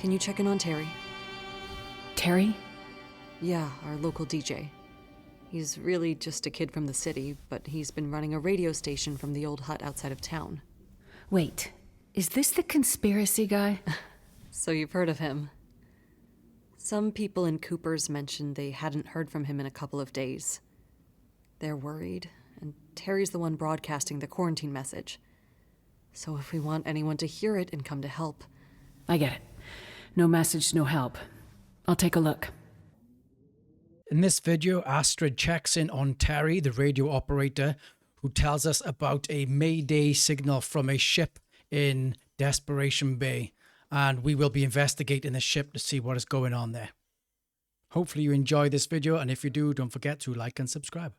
Can you check in on Terry? Terry? Yeah, our local DJ. He's really just a kid from the city, but he's been running a radio station from the old hut outside of town. Wait, is this the conspiracy guy? So you've heard of him. Some people in Cooper's mentioned they hadn't heard from him in a couple of days. They're worried, and Terry's the one broadcasting the quarantine message. So if we want anyone to hear it and come to help... I get it. No message, no help. I'll take a look. In this video, Astrid checks in on Terry, the radio operator, who tells us about a Mayday signal from a ship in Desperation Bay, and we will be investigating the ship to see what is going on there. Hopefully you enjoy this video, and if you do, don't forget to like and subscribe.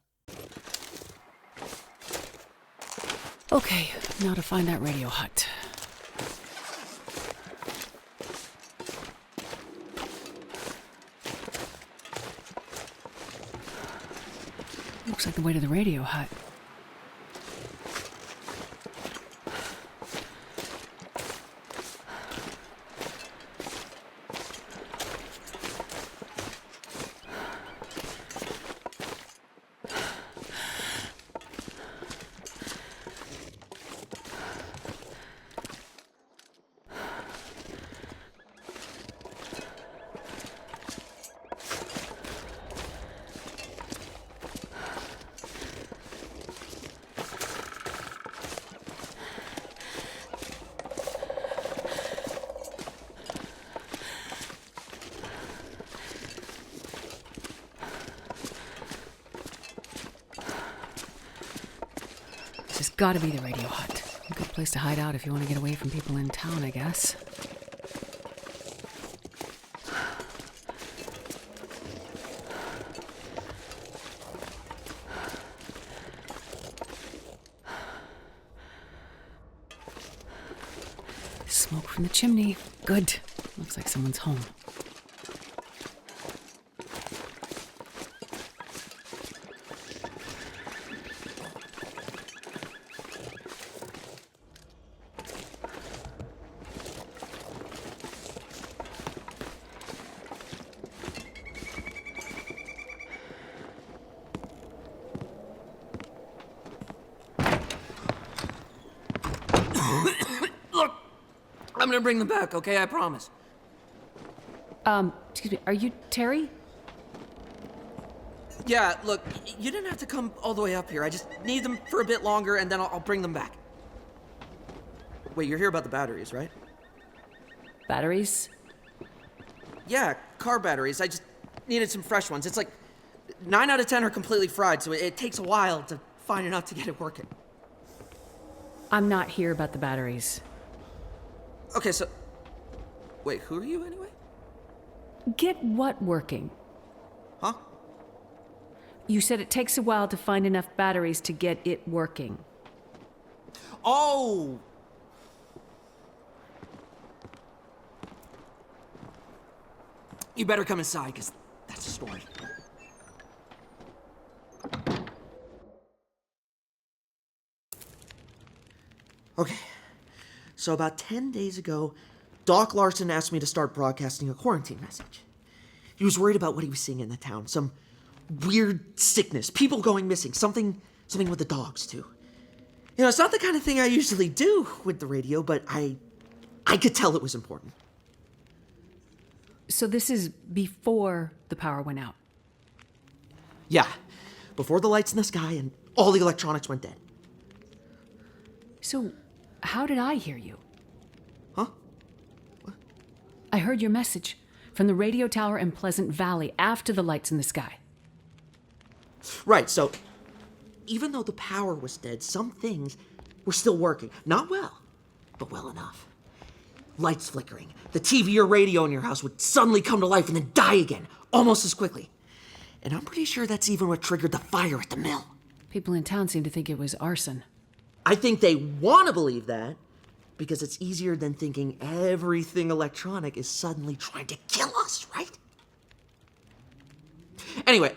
Okay, now to find that radio hut. Looks like the way to the radio hut. This has got to be the radio hut. A good place to hide out if you want to get away from people in town, I guess. Smoke from the chimney. Good. Looks like someone's home. Look, I'm gonna bring them back, okay? I promise. Excuse me, are you Terry? Yeah, look, you didn't have to come all the way up here. I just need them for a bit longer, and then I'll bring them back. Wait, you're here about the batteries, right? Batteries? Yeah, car batteries. I just needed some fresh ones. It's like 9 out of 10 are completely fried, so it takes a while to find enough to get it working. I'm not here about the batteries. Okay, so... Wait, who are you anyway? Get what working? Huh? You said it takes a while to find enough batteries to get it working. Oh! You better come inside, because that's a story. Okay, so about 10 days ago, Doc Larson asked me to start broadcasting a quarantine message. He was worried about what he was seeing in the town, some weird sickness, people going missing, something with the dogs, too. You know, it's not the kind of thing I usually do with the radio, but I could tell it was important. So this is before the power went out? Yeah, before the lights in the sky and all the electronics went dead. So, how did I hear you? Huh? What? I heard your message from the radio tower in Pleasant Valley after the lights in the sky. Right, so even though the power was dead, some things were still working. Not well, but well enough. Lights flickering. The TV or radio in your house would suddenly come to life and then die again, almost as quickly. And I'm pretty sure that's even what triggered the fire at the mill. People in town seem to think it was arson. I think they want to believe that because it's easier than thinking everything electronic is suddenly trying to kill us, right? Anyway,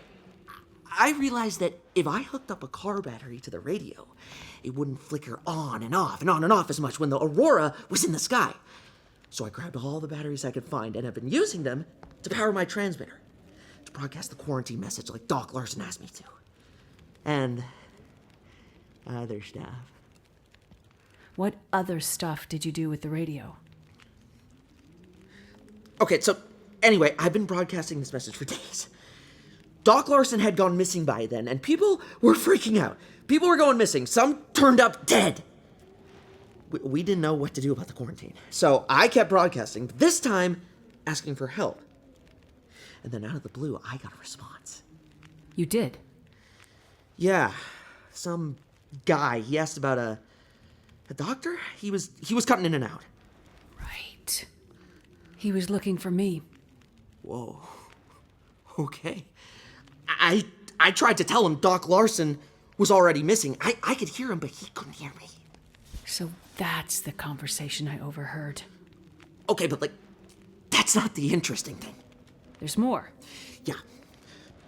I realized that if I hooked up a car battery to the radio, it wouldn't flicker on and off and on and off as much when the aurora was in the sky. So I grabbed all the batteries I could find and have been using them to power my transmitter, to broadcast the quarantine message like Doc Larson asked me to. And other stuff. What other stuff did you do with the radio? Okay, so anyway, I've been broadcasting this message for days. Doc Larson had gone missing by then, and people were freaking out. People were going missing. Some turned up dead. We didn't know what to do about the quarantine. So I kept broadcasting, but this time asking for help. And then out of the blue, I got a response. You did? Yeah, some guy. He asked about a doctor? He was cutting in and out. Right. He was looking for me. Whoa. Okay. I tried to tell him Doc Larson was already missing. I could hear him, but he couldn't hear me. So that's the conversation I overheard. Okay, but that's not the interesting thing. There's more. Yeah.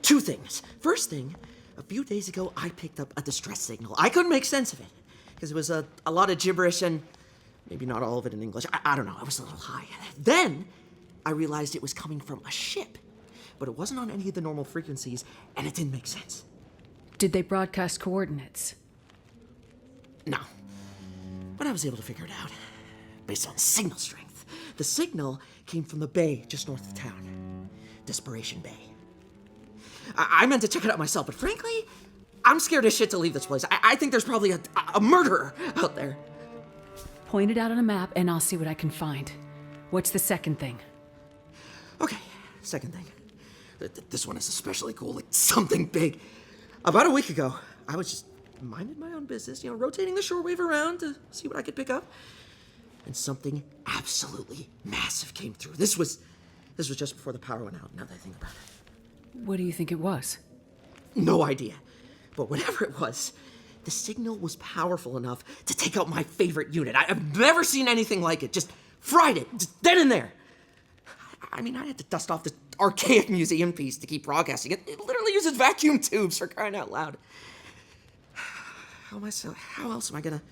2 things. First thing, a few days ago, I picked up a distress signal. I couldn't make sense of it, because it was a lot of gibberish and maybe not all of it in English. I don't know, I was a little high. Then, I realized it was coming from a ship, but it wasn't on any of the normal frequencies, and it didn't make sense. Did they broadcast coordinates? No. But I was able to figure it out, based on signal strength. The signal came from the bay just north of town. Desperation Bay. I meant to check it out myself, but frankly, I'm scared as shit to leave this place. I think there's probably a murderer out there. Point it out on a map and I'll see what I can find. What's the second thing? Okay, second thing. This one is especially cool, like something big. About a week ago, I was just minding my own business, rotating the shortwave around to see what I could pick up. And something absolutely massive came through. This was just before the power went out, now that I think about it. What do you think it was? No idea. But whatever it was, the signal was powerful enough to take out my favorite unit. I've never seen anything like it. Just fried it, just then and there. I mean, I had to dust off this archaic museum piece to keep broadcasting. It literally uses vacuum tubes, for crying out loud. How else am I gonna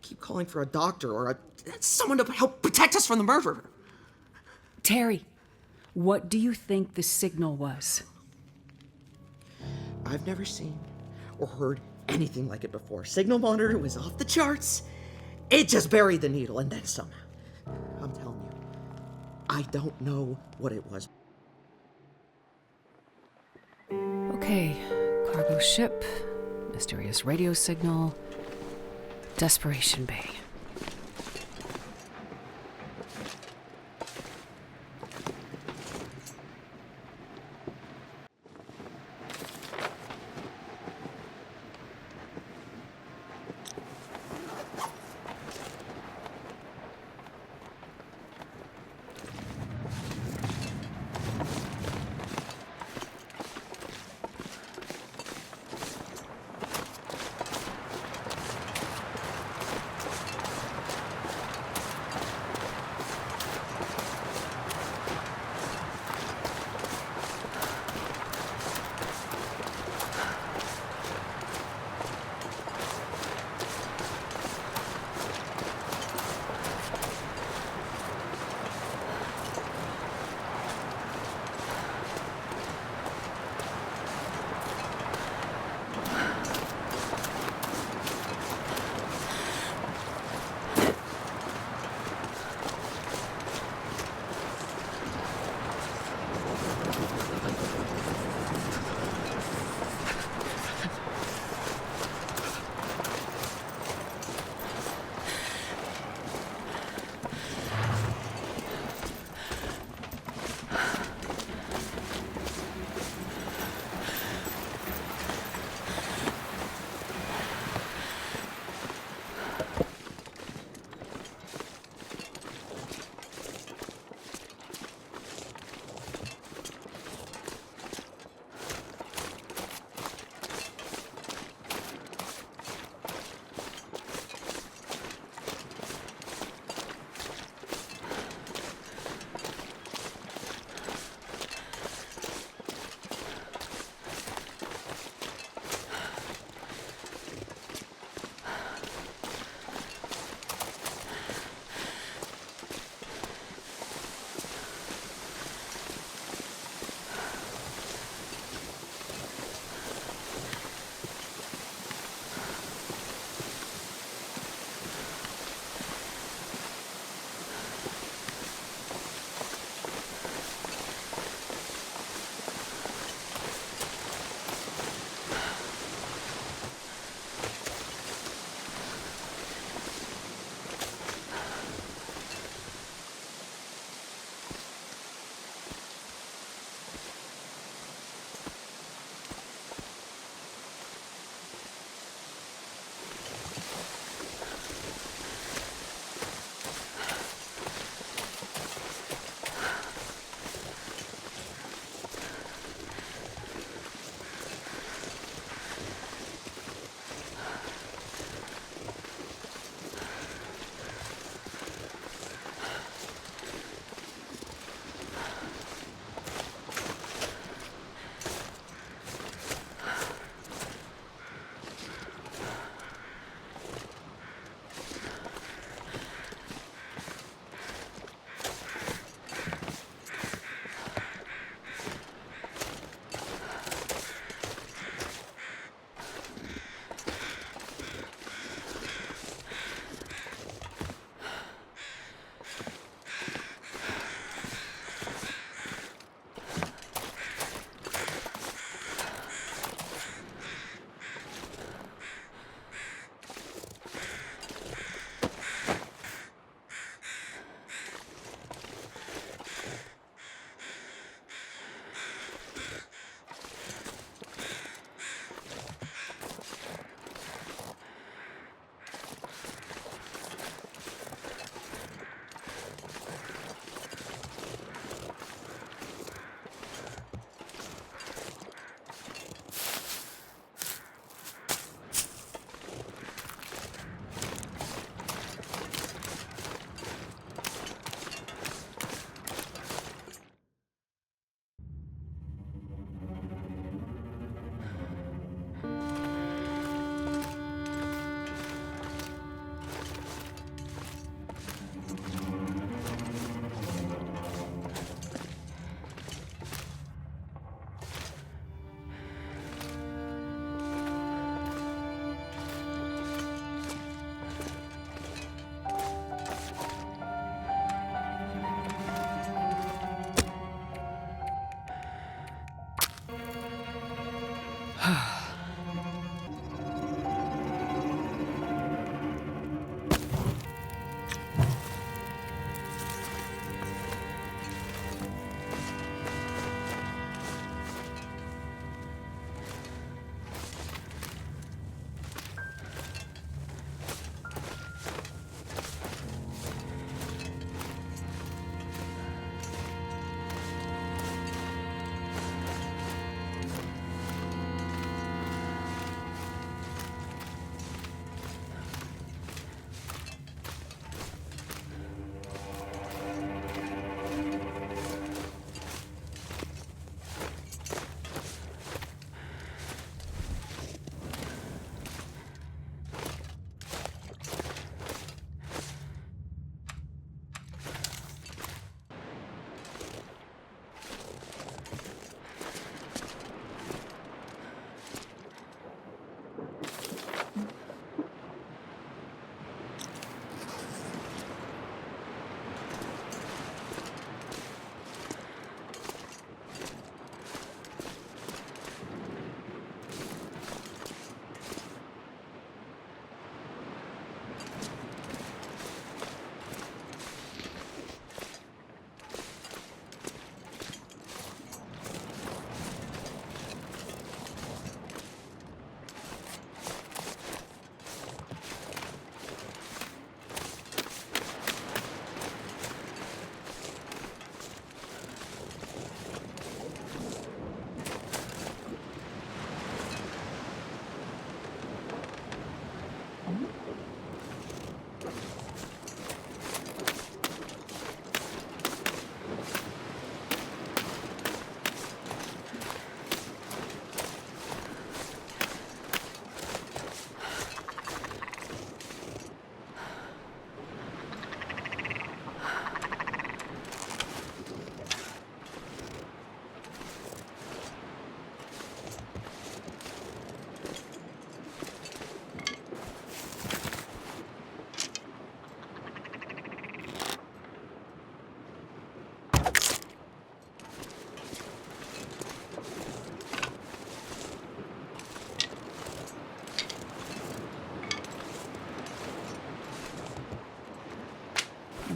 keep calling for a doctor or someone to help protect us from the murderer? Terry, what do you think the signal was? I've never seen or heard anything like it before. Signal monitor was off the charts. It just buried the needle and then some. I'm telling you, I don't know what it was. Okay, cargo ship, mysterious radio signal, Desperation Bay.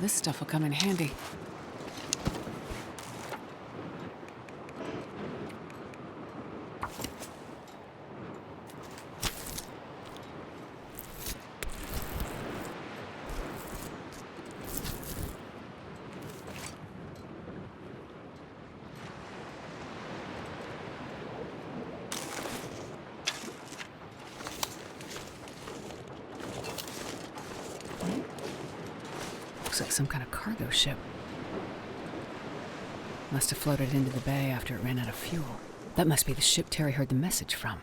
this stuff will come in handy. Looks like some kind of cargo ship. Must have floated into the bay after it ran out of fuel. That must be the ship Terry heard the message from.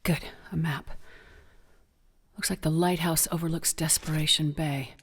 Good, a map. Looks like the lighthouse overlooks Desperation Bay.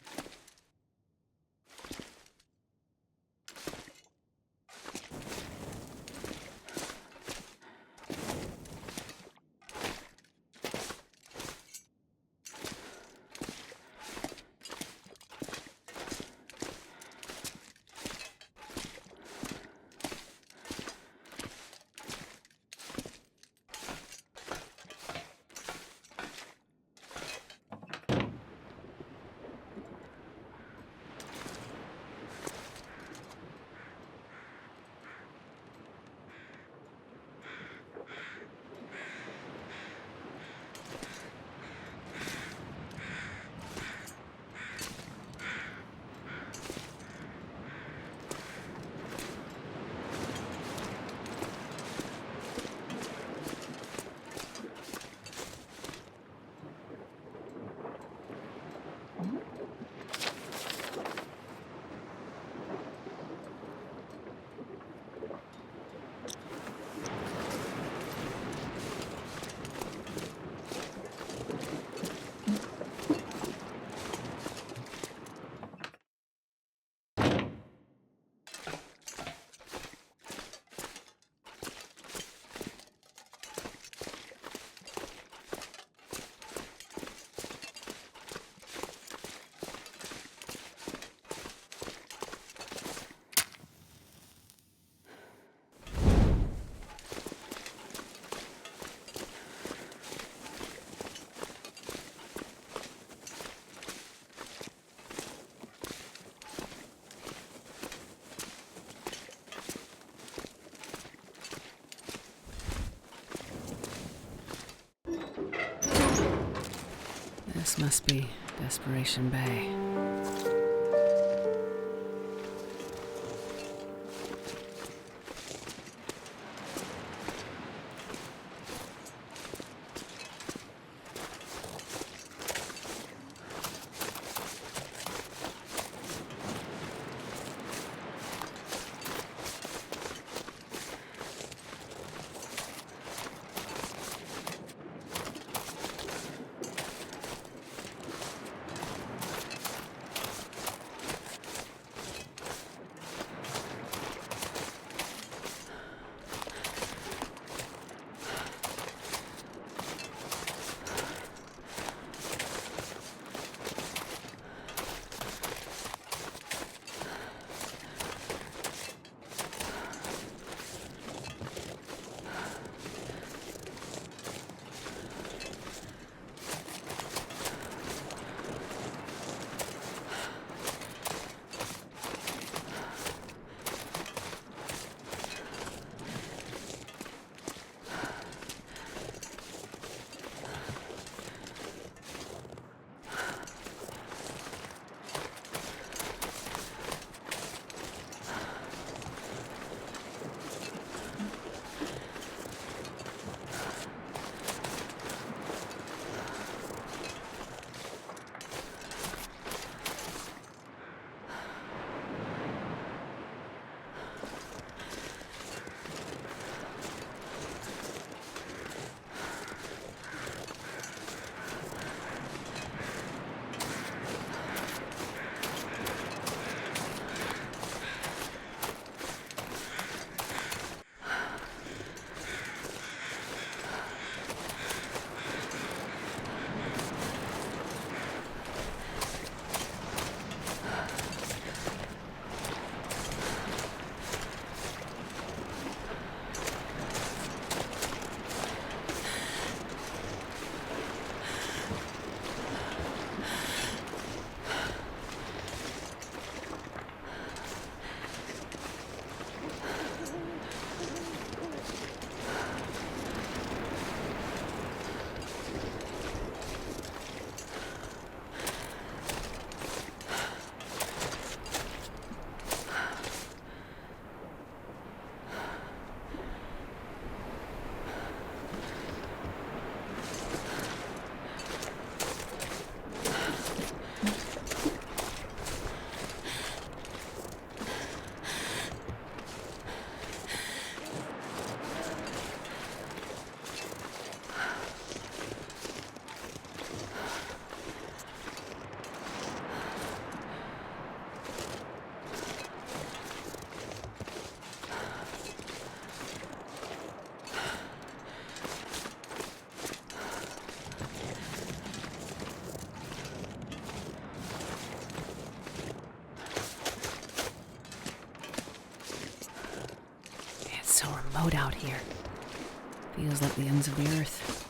This must be Desperation Bay. so remote out here. Feels like the ends of the earth.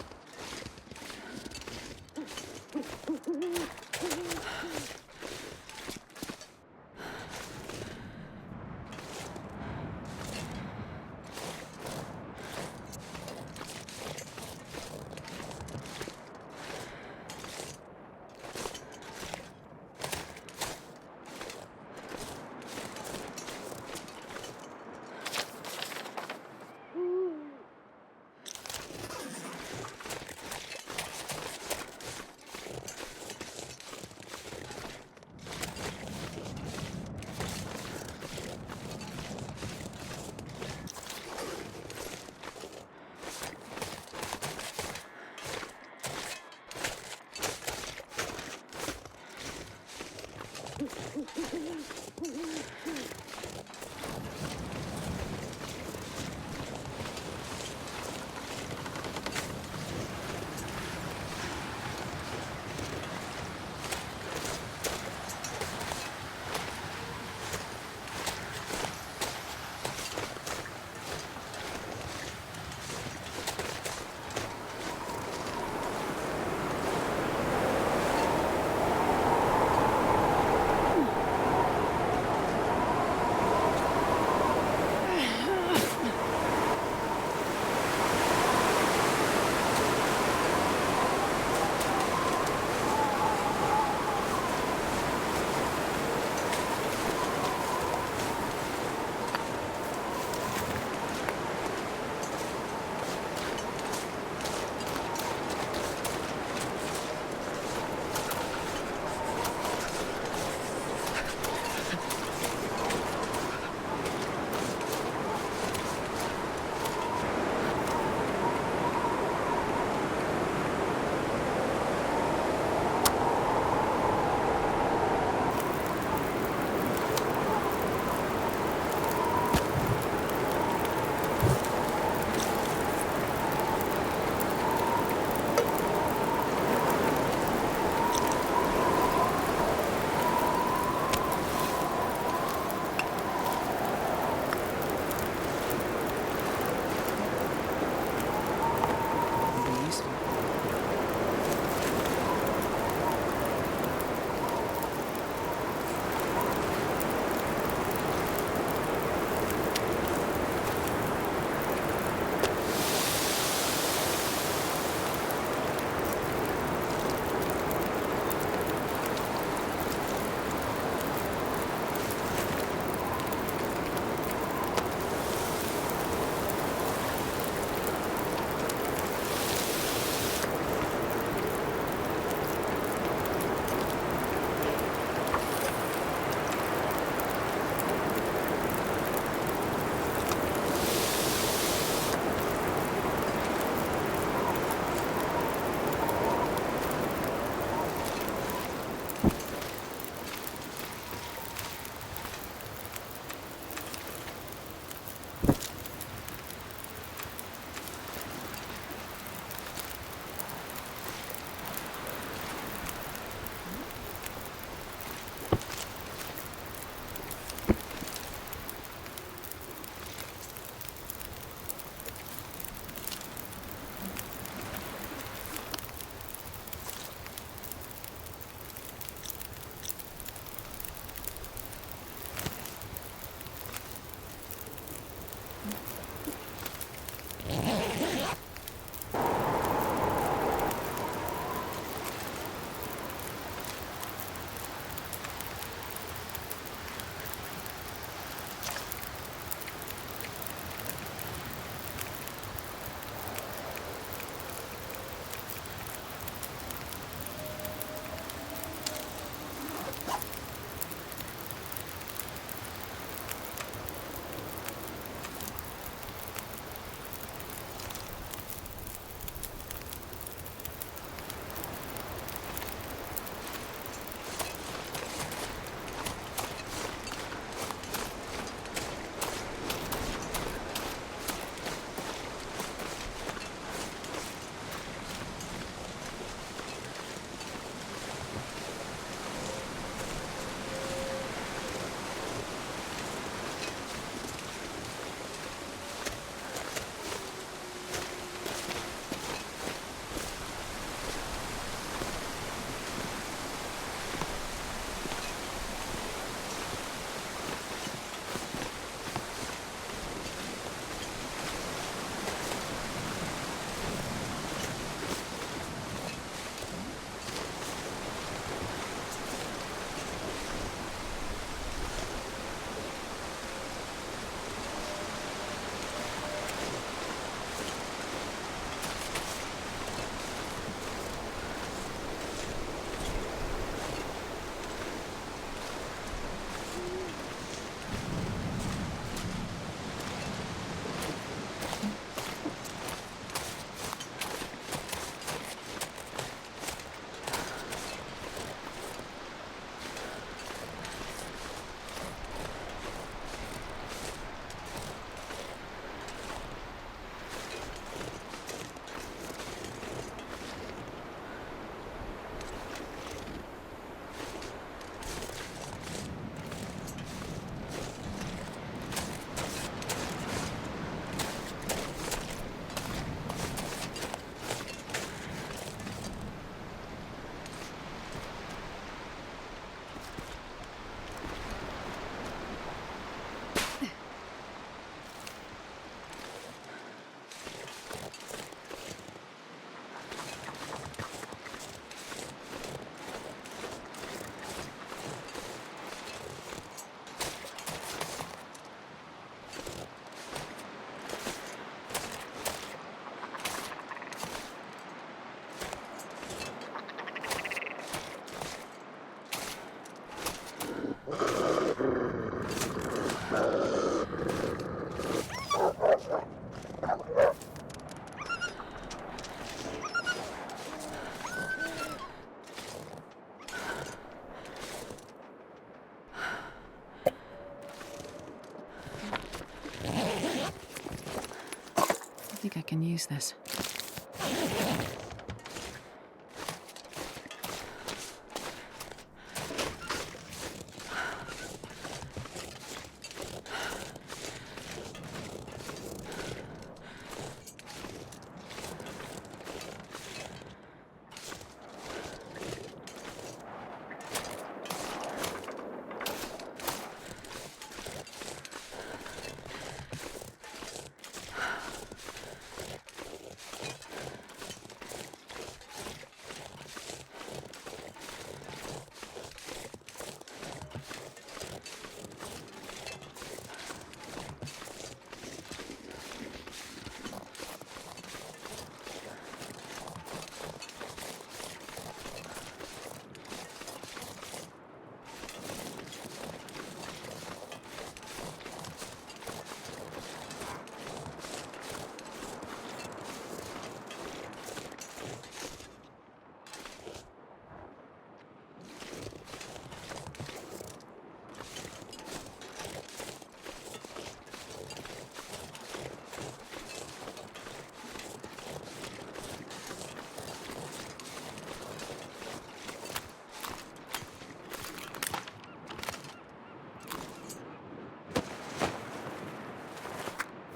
can use this.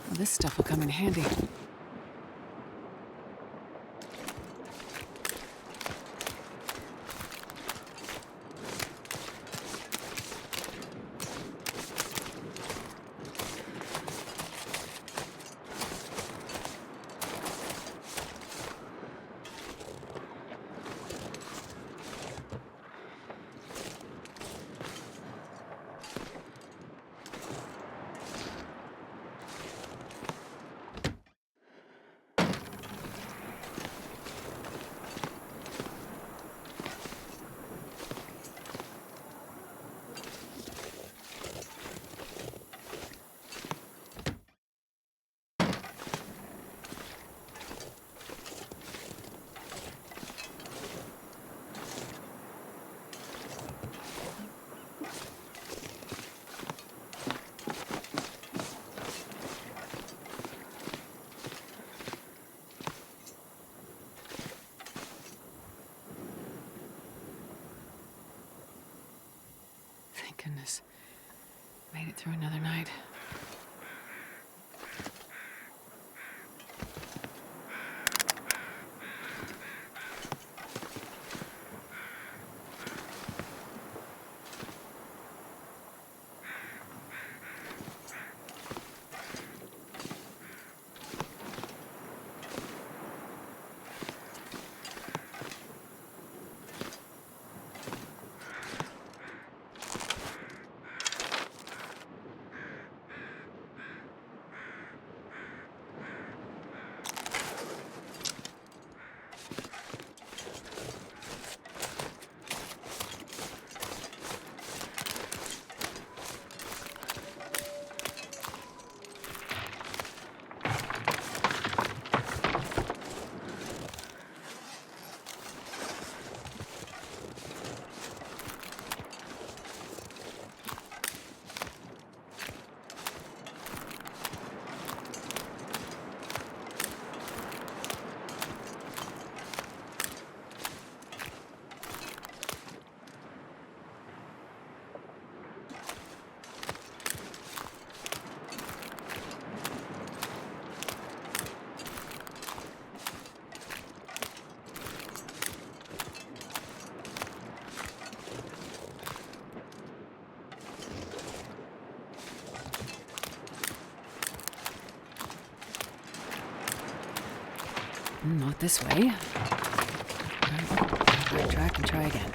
Well, this stuff will come in handy. Thank goodness. Made it through another night. Not this way. Backtrack and try again.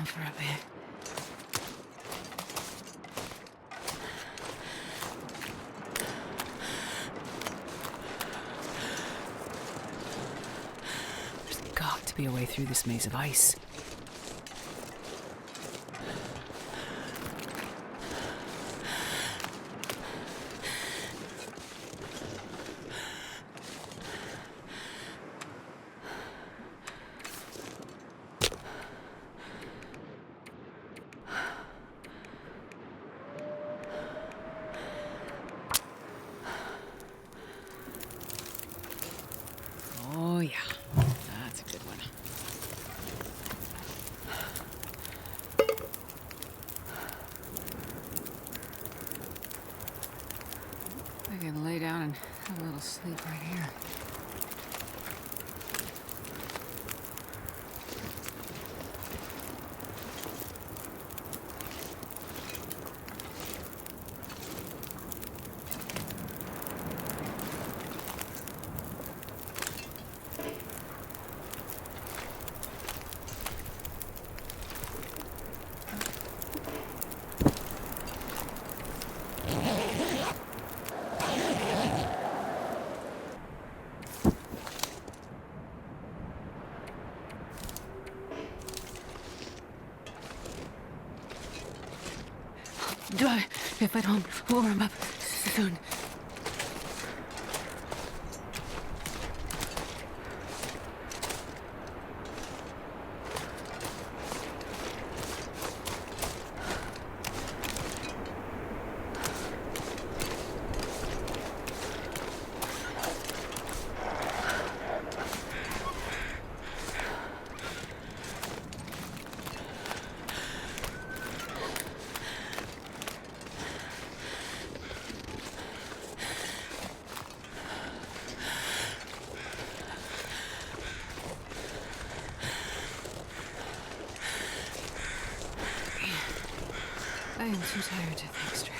for a bit. There's got to be a way through this maze of ice. Oh, yeah. That's a good one. I can lay down and have a little sleep right here. If I don't warm up soon. I am too tired to think straight.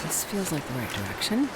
This feels like the right direction.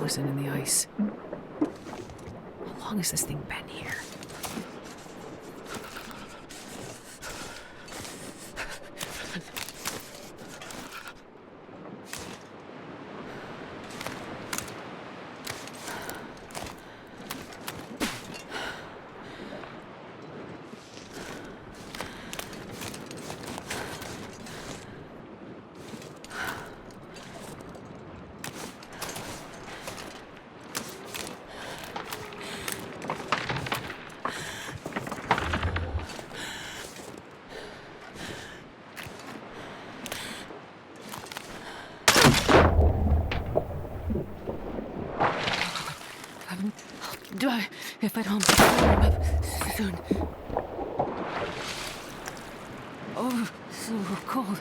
frozen in the ice. How long has this thing been here? If I don't warm up soon. Oh, so cold.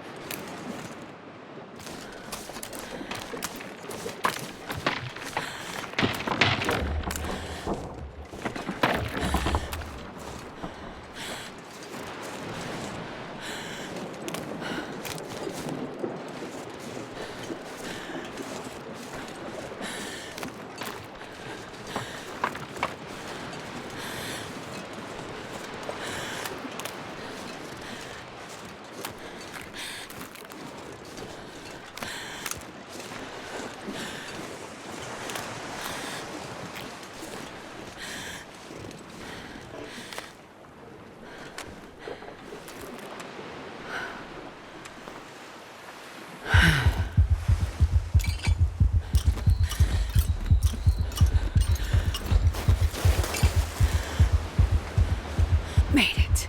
Made it.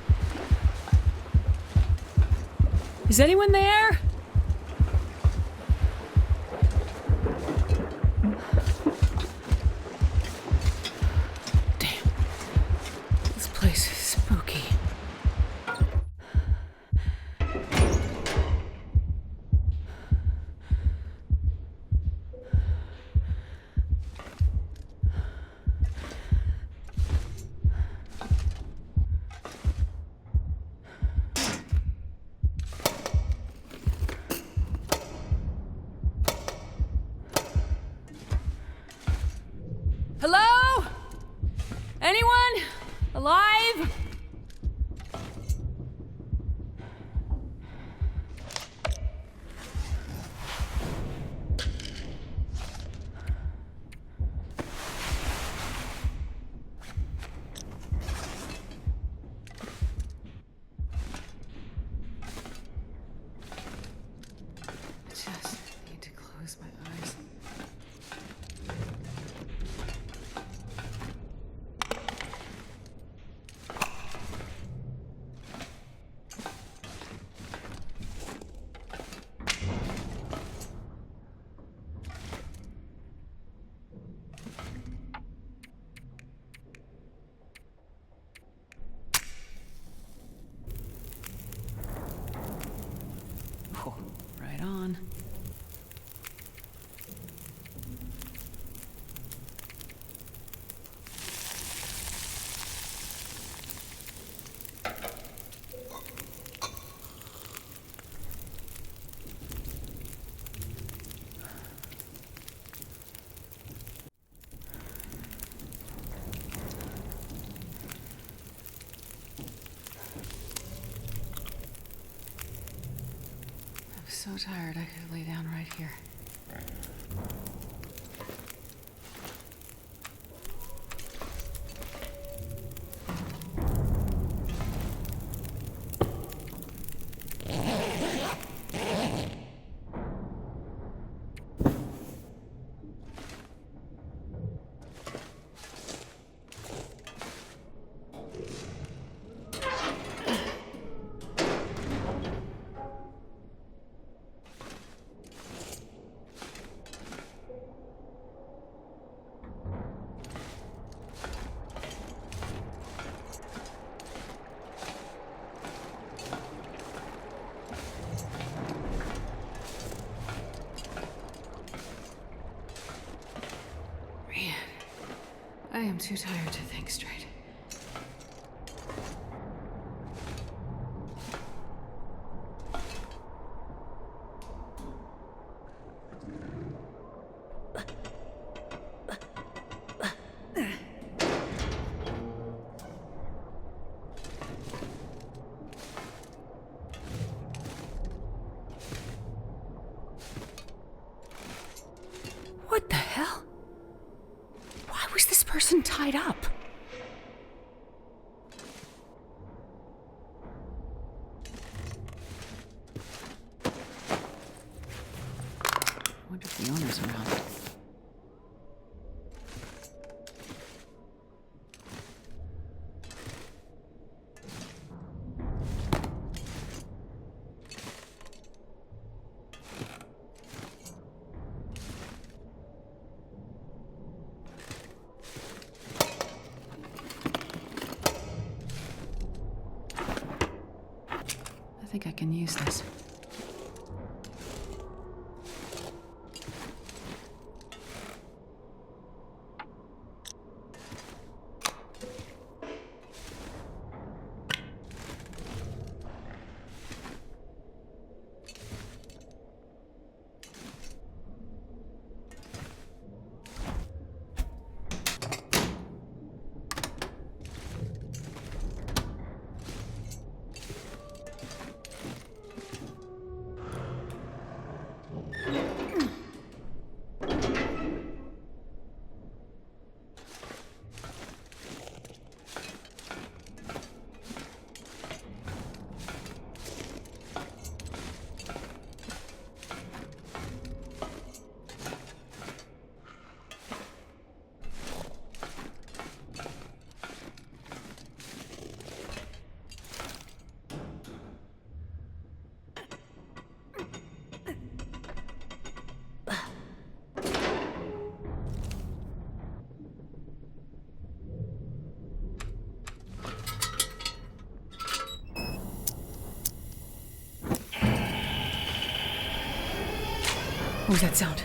Is anyone there? Damn. This place is spooky. Hello? Anyone? Alive? I just need to close my eyes. Right on. So tired I could lay down right here. I am too tired to think straight. What the hell? Why was this person tied up? I wonder if the owner's around. I think I can use this. What was that sound?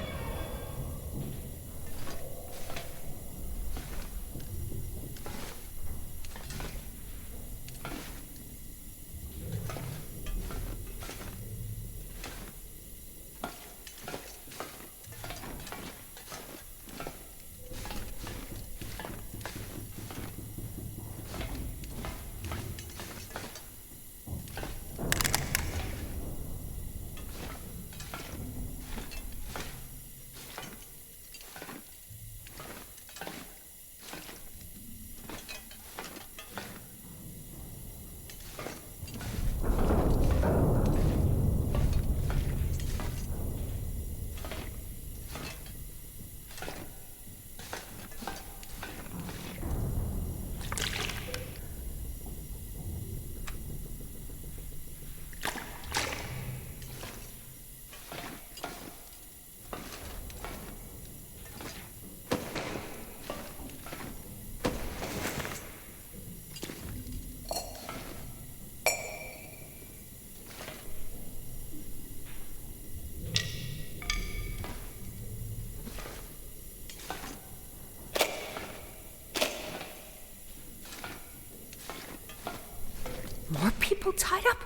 More people tied up?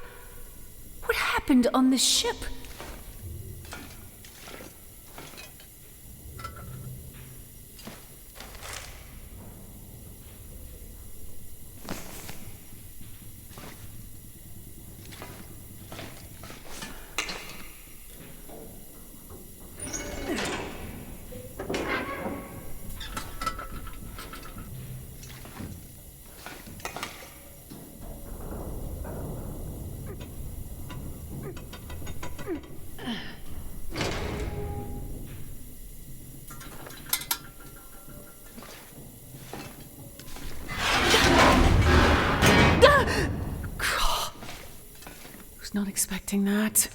What happened on this ship? Was not expecting that.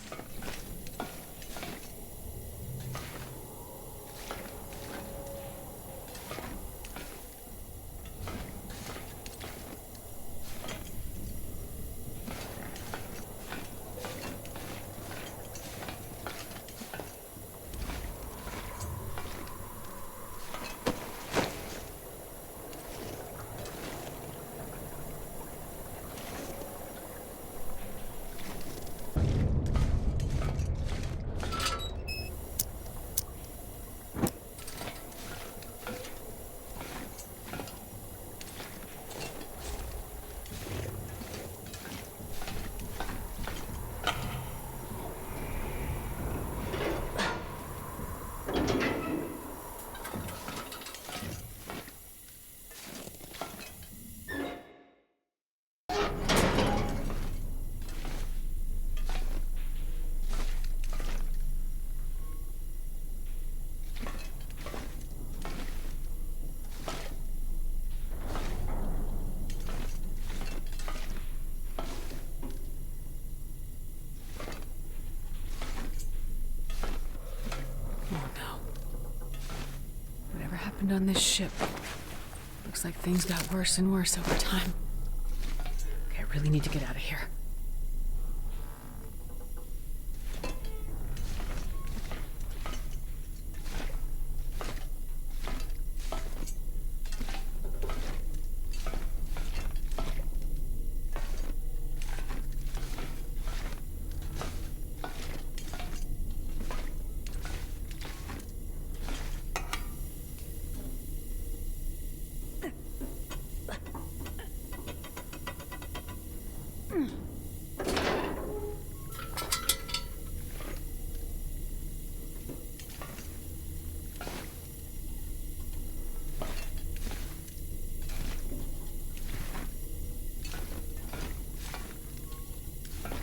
happened on this ship? Looks like things got worse and worse over time. Okay, I really need to get out of here.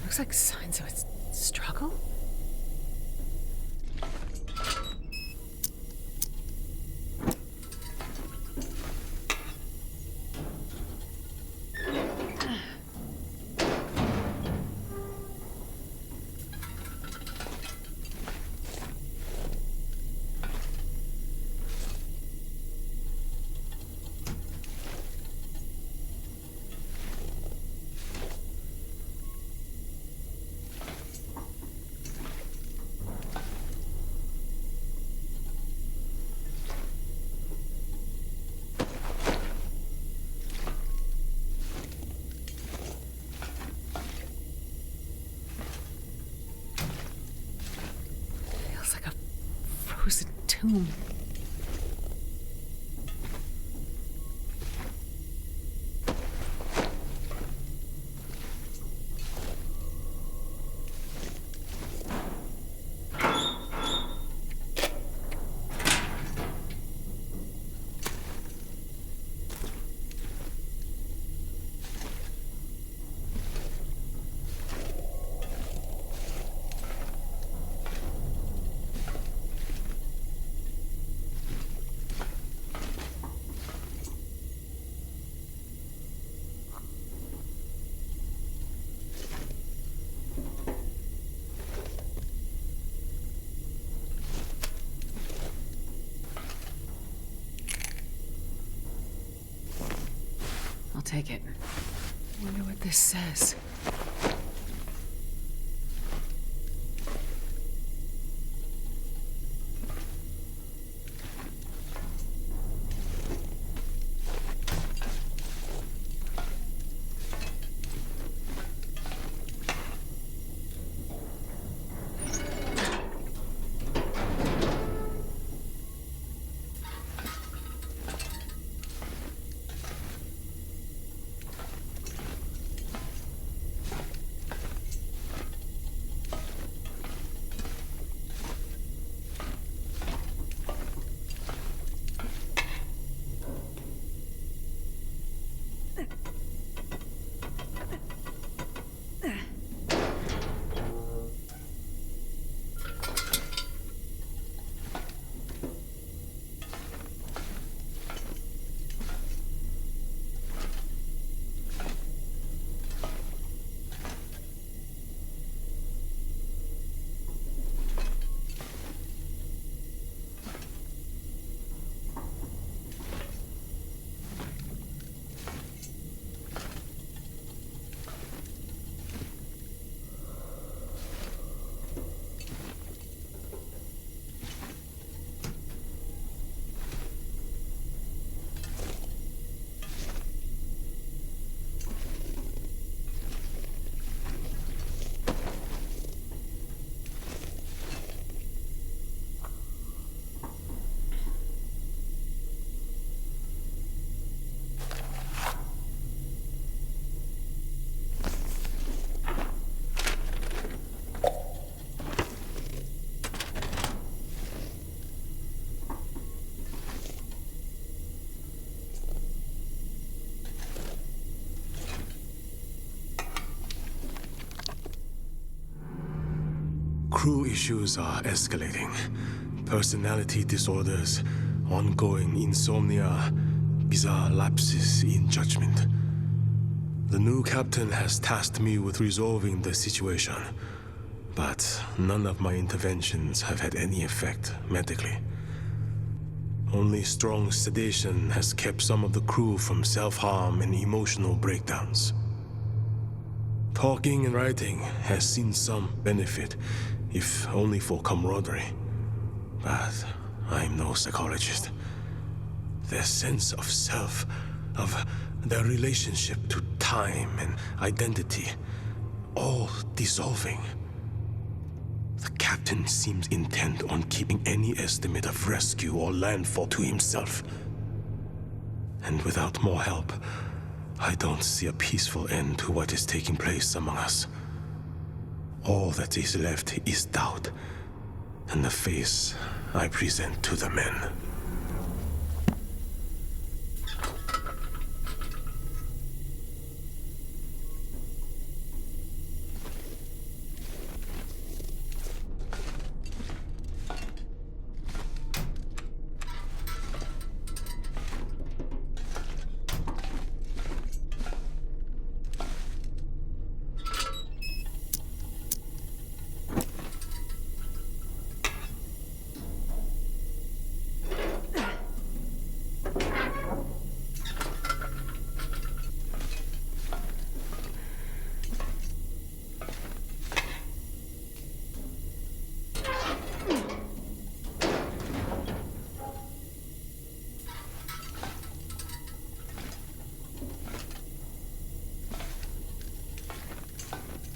Looks like signs of its struggle? Frozen tomb. I'll take it. Wonder what this says. Crew issues are escalating. Personality disorders, ongoing insomnia, bizarre lapses in judgment. The new captain has tasked me with resolving the situation, but none of my interventions have had any effect medically. Only strong sedation has kept some of the crew from self-harm and emotional breakdowns. Talking and writing has seen some benefit, if only for camaraderie. But I'm no psychologist. Their sense of self, of their relationship to time and identity, all dissolving. The captain seems intent on keeping any estimate of rescue or landfall to himself. And without more help, I don't see a peaceful end to what is taking place among us. All that is left is doubt, and the face I present to the men.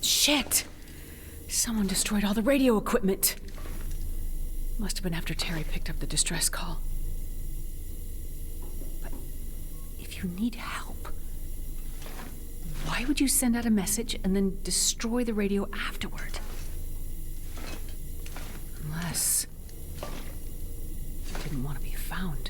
Shit! Someone destroyed all the radio equipment. Must have been after Terry picked up the distress call. But if you need help, why would you send out a message and then destroy the radio afterward? Unless you didn't want to be found.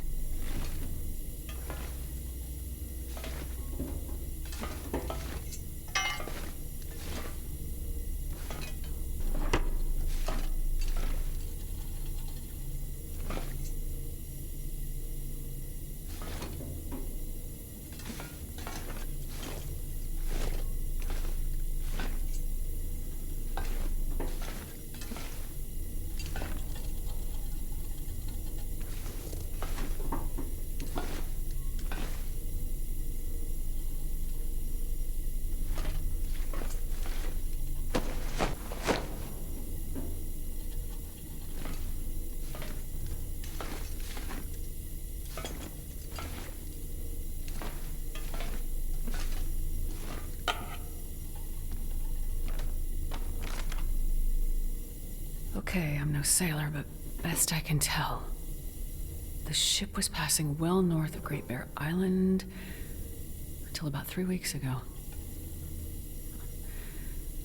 Okay, I'm no sailor, but best I can tell, the ship was passing well north of Great Bear Island until about 3 weeks ago.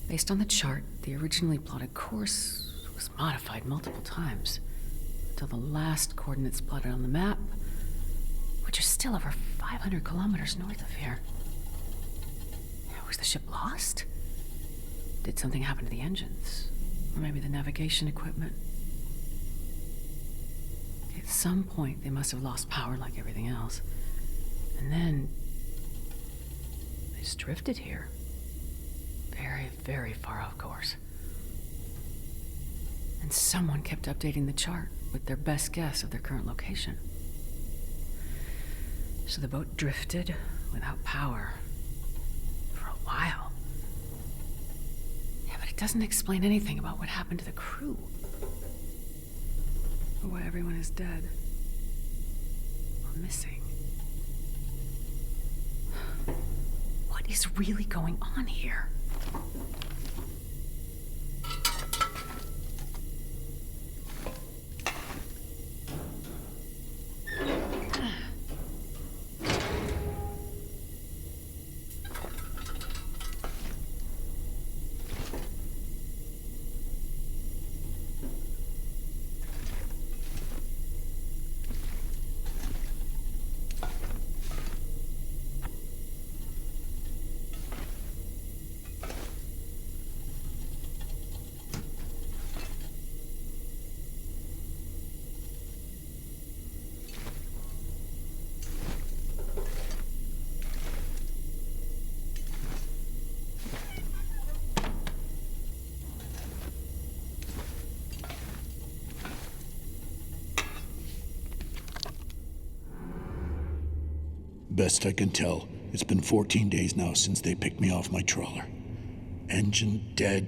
Based on the chart, the originally plotted course was modified multiple times until the last coordinates plotted on the map, which are still over 500 kilometers north of here. Was the ship lost? Did something happen to the engines? Or maybe the navigation equipment? At some point, they must have lost power like everything else. And then they just drifted here. Very, very far off course. And someone kept updating the chart with their best guess of their current location. So the boat drifted without power for a while. Yeah, but it doesn't explain anything about what happened to the crew. Or why everyone is dead. Or missing. What is really going on here? Best I can tell, it's been 14 days now since they picked me off my trawler. Engine dead,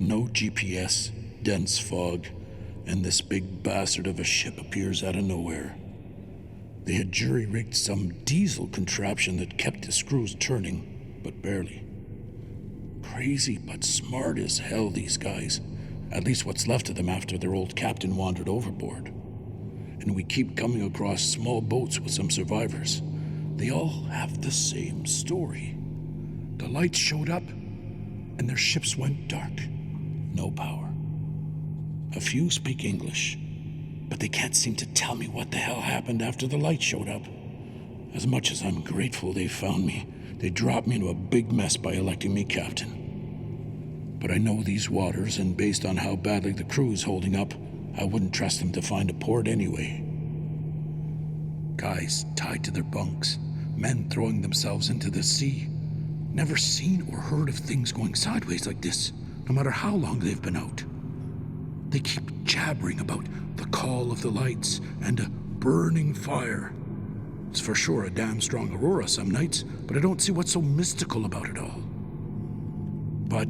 no GPS, dense fog, and this big bastard of a ship appears out of nowhere. They had jury-rigged some diesel contraption that kept the screws turning, but barely. Crazy but smart as hell, these guys. At least what's left of them after their old captain wandered overboard. And we keep coming across small boats with some survivors. They all have the same story. The lights showed up, and their ships went dark. No power. A few speak English, but they can't seem to tell me what the hell happened after the light showed up. As much as I'm grateful they found me, they dropped me into a big mess by electing me captain. But I know these waters, and based on how badly the crew is holding up, I wouldn't trust them to find a port anyway. Guys tied to their bunks, men throwing themselves into the sea. Never seen or heard of things going sideways like this, no matter how long they've been out. They keep jabbering about the call of the lights and a burning fire. It's for sure a damn strong aurora some nights, but I don't see what's so mystical about it all. But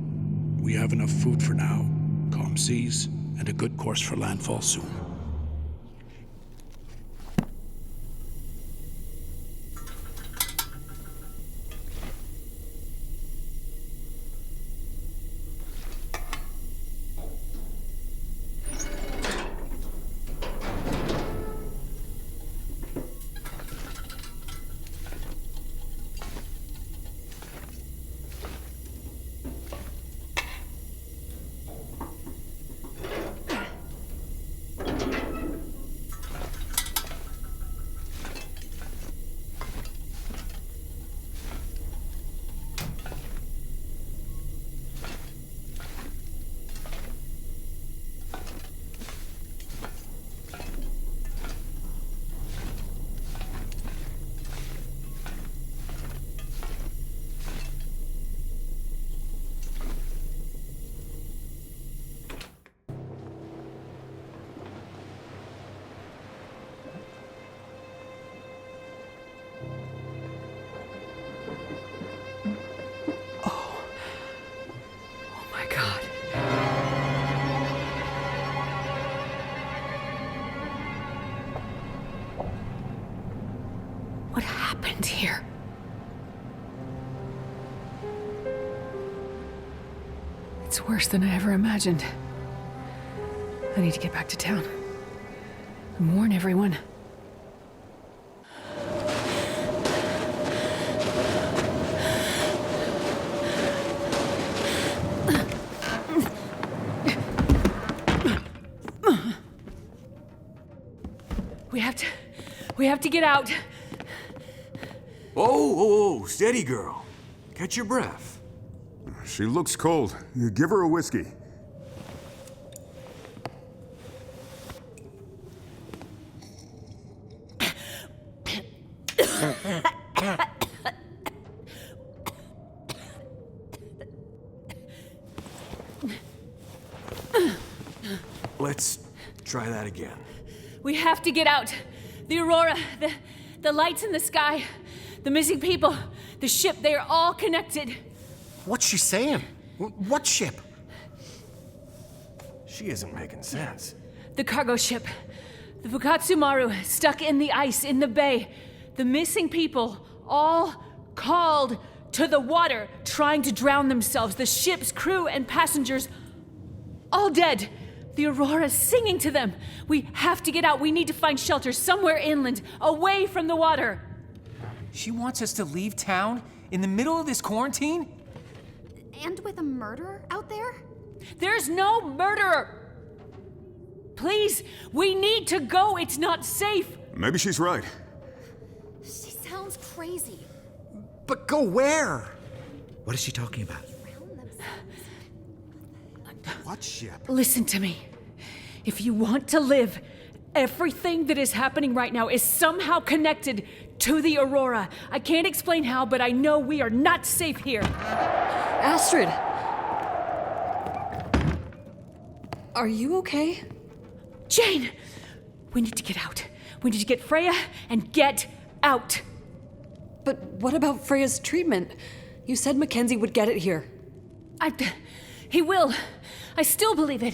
we have enough food for now, calm seas, and a good course for landfall soon. What happened here? It's worse than I ever imagined. I need to get back to town and warn everyone. We have to get out. Oh, steady, girl. Catch your breath. She looks cold. Give her a whiskey. Let's try that again. We have to get out. The aurora, the lights in the sky, the missing people, the ship, they are all connected. What's she saying? What ship? She isn't making sense. The cargo ship. The Fukatsumaru, stuck in the ice in the bay. The missing people, all called to the water, trying to drown themselves. The ship's crew and passengers, all dead. The aurora's singing to them. We have to get out. We need to find shelter somewhere inland, away from the water. She wants us to leave town in the middle of this quarantine? And with a murderer out there? There's no murderer! Please, we need to go. It's not safe. Maybe she's right. She sounds crazy. But go where? What is she talking about? Drown themselves. What ship? Listen to me. If you want to live, everything that is happening right now is somehow connected to the aurora. I can't explain how, but I know we are not safe here. Astrid! Are you okay? Jane! We need to get out. We need to get Freya and get out. But what about Freya's treatment? You said Mackenzie would get it here. He will. I still believe it.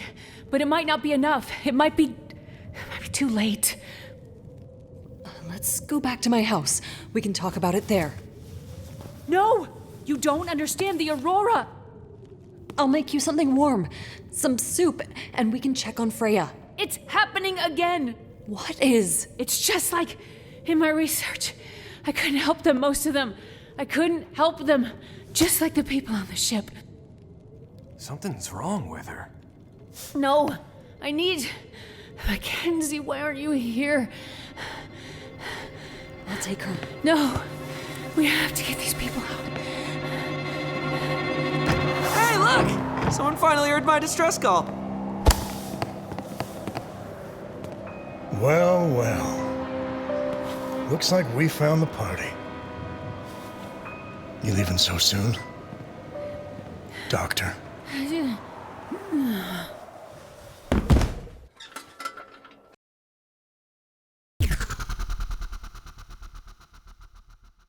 But it might not be enough. It might be too late. Let's go back to my house. We can talk about it there. No! You don't understand the Aurora! I'll make you something warm. Some soup, and we can check on Freya. It's happening again! What is? It's just like in my research. I couldn't help them, most of them. I couldn't help them. Just like the people on the ship. Something's wrong with her. No, I need... Mackenzie, why aren't you here? I'll take her. No, we have to get these people out. Hey, look! Someone finally heard my distress call. Well, well. Looks like we found the party. You leaving so soon? Doctor?